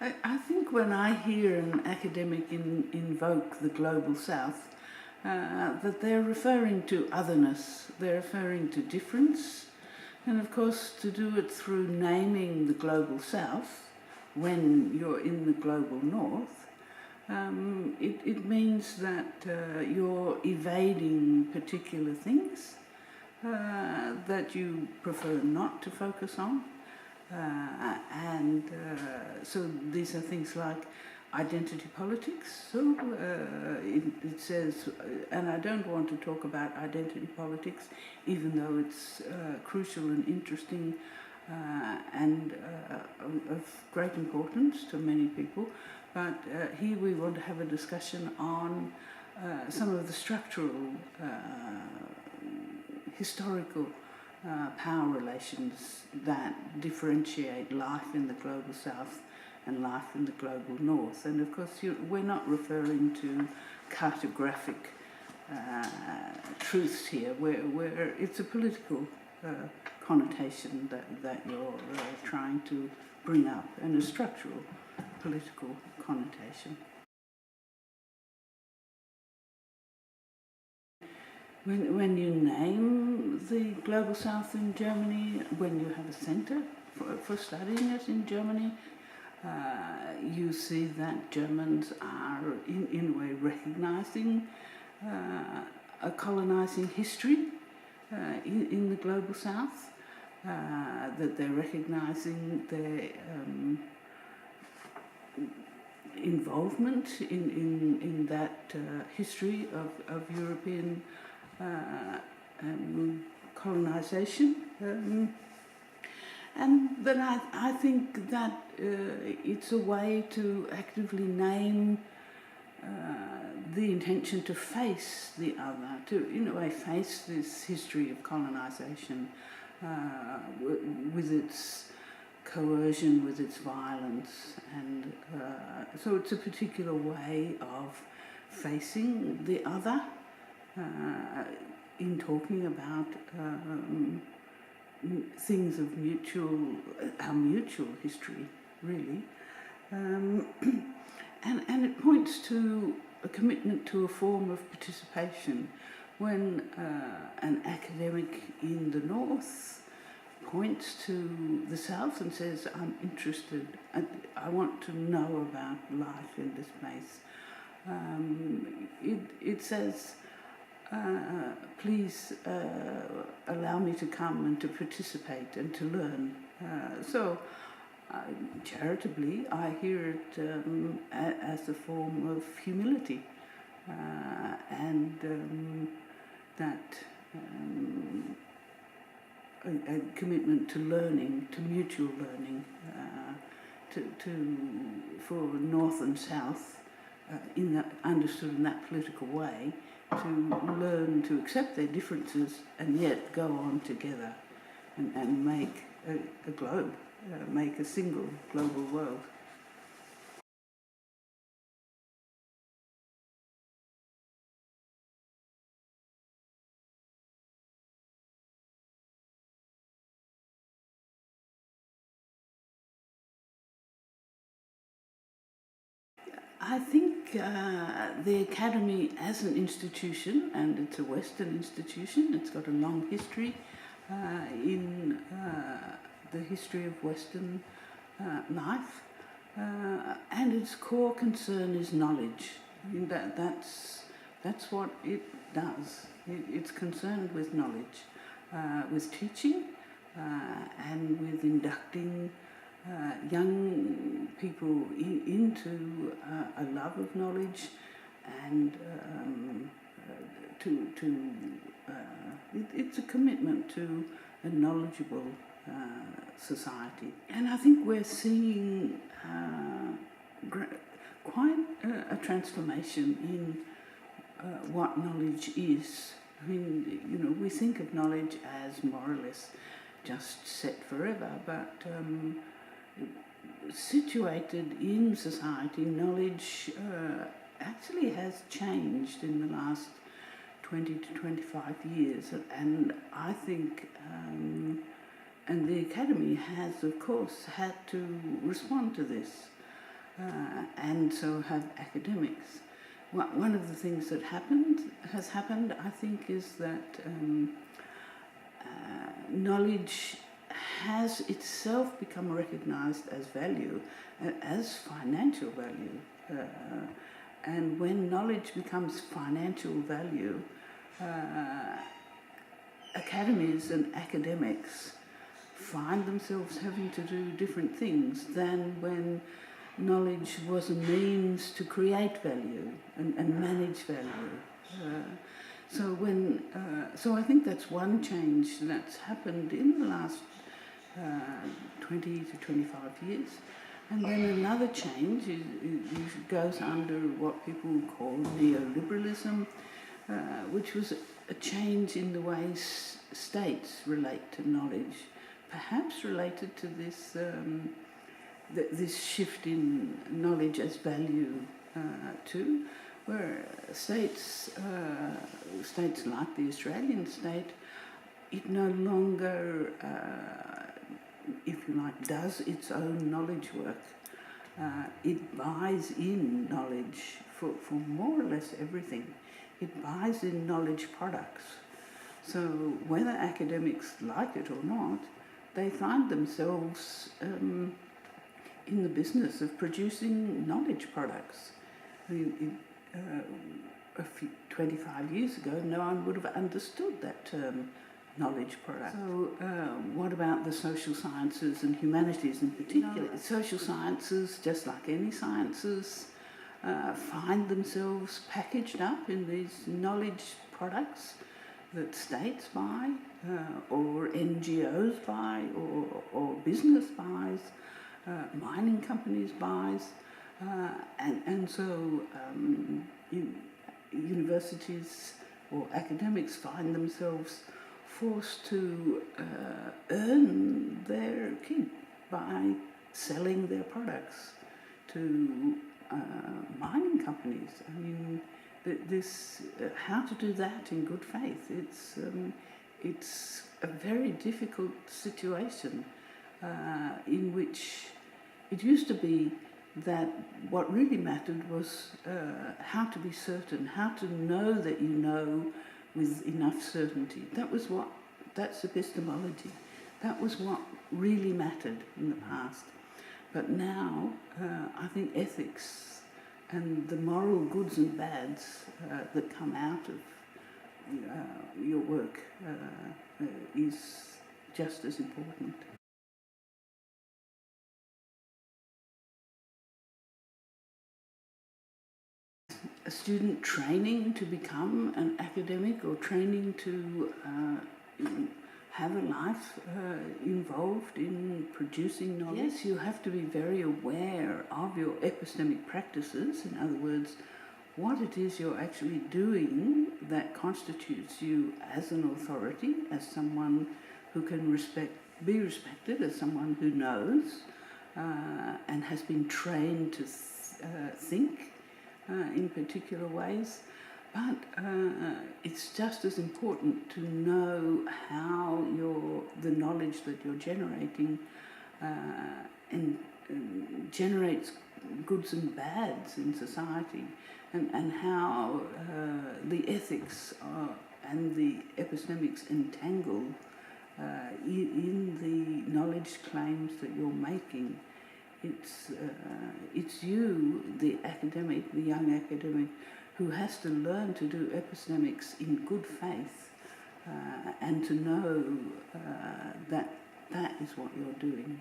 I think when I hear an academic invoke the global south, that they're referring to otherness, they're referring to difference, and of course to do it through naming the global south when you're in the global north, it means that you're evading particular things that you prefer not to focus on. So these are things like identity politics. So it says, and I don't want to talk about identity politics, even though it's crucial and interesting and of great importance to many people. But here we want to have a discussion on some of the structural, historical power relations that differentiate life in the global south and life in the global north. And of course, we're not referring to cartographic truths here, where it's a political connotation that you're trying to bring up, and a structural political connotation. When you name the Global South in Germany, when you have a centre for studying it in Germany, you see that Germans are in a way recognising a colonising history in the Global South, that they're recognising their involvement in that history of European colonisation, and that I think that it's a way to actively name the intention to face the other, to in a way face this history of colonisation with its coercion, with its violence, and so it's a particular way of facing the other. In talking about things of our mutual history, really. And it points to a commitment to a form of participation when an academic in the north points to the south and says, I'm interested, I want to know about life in this place. It says, please allow me to come and to participate and to learn. So charitably, I hear it as a form of humility and that a commitment to learning, to mutual learning, for North and South, understood in that political way, to learn to accept their differences and yet go on together and make a globe, make a single global world. I think the Academy as an institution, and it's a Western institution, it's got a long history in the history of Western life, and its core concern is knowledge. I mean, that's what it does. It's concerned with knowledge, with teaching, and with inducting young people into a love of knowledge, and it's a commitment to a knowledgeable society. And I think we're seeing quite a transformation in what knowledge is. I mean, we think of knowledge as more or less just set forever, but situated in society, knowledge actually has changed in the last 20 to 25 years, and I think, and the Academy has, of course, had to respond to this. and so have academics. One of the things that has happened, I think, is that knowledge has itself become recognised as value, as financial value. And when knowledge becomes financial value, academies and academics find themselves having to do different things than when knowledge was a means to create value and manage value. So I think that's one change that's happened in the last 20 to 25 years. And then another change goes under what people call neoliberalism, which was a change in the way states relate to knowledge, perhaps related to this shift in knowledge as value too, where states like the Australian state, it no longer, if you like, does its own knowledge work. It buys in knowledge for more or less everything. It buys in knowledge products. So whether academics like it or not, they find themselves in the business of producing knowledge products. 25 years ago, no one would have understood that term, knowledge product. So what about the social sciences and humanities in particular? Social sciences, just like any sciences, find themselves packaged up in these knowledge products that states buy, or NGOs buy, or business buys, mining companies buys, and so universities or academics find themselves forced to earn their keep by selling their products to mining companies. I mean, how to do that in good faith? It's a very difficult situation in which it used to be that what really mattered was how to be certain, how to know that you know with enough certainty. That's epistemology. That was what really mattered in the past. But now, I think ethics and the moral goods and bads that come out of your work is just as important. A student training to become an academic or training to have a life involved in producing knowledge. Yes, you have to be very aware of your epistemic practices. In other words, what it is you're actually doing that constitutes you as an authority, as someone who can be respected, as someone who knows and has been trained to think in particular ways. But it's just as important to know how the knowledge that you're generating generates goods and bads in society, and how the ethics and the epistemics entangle in the knowledge claims that you're making. It's you, the academic, the young academic, who has to learn to do epistemics in good faith and to know that is what you're doing.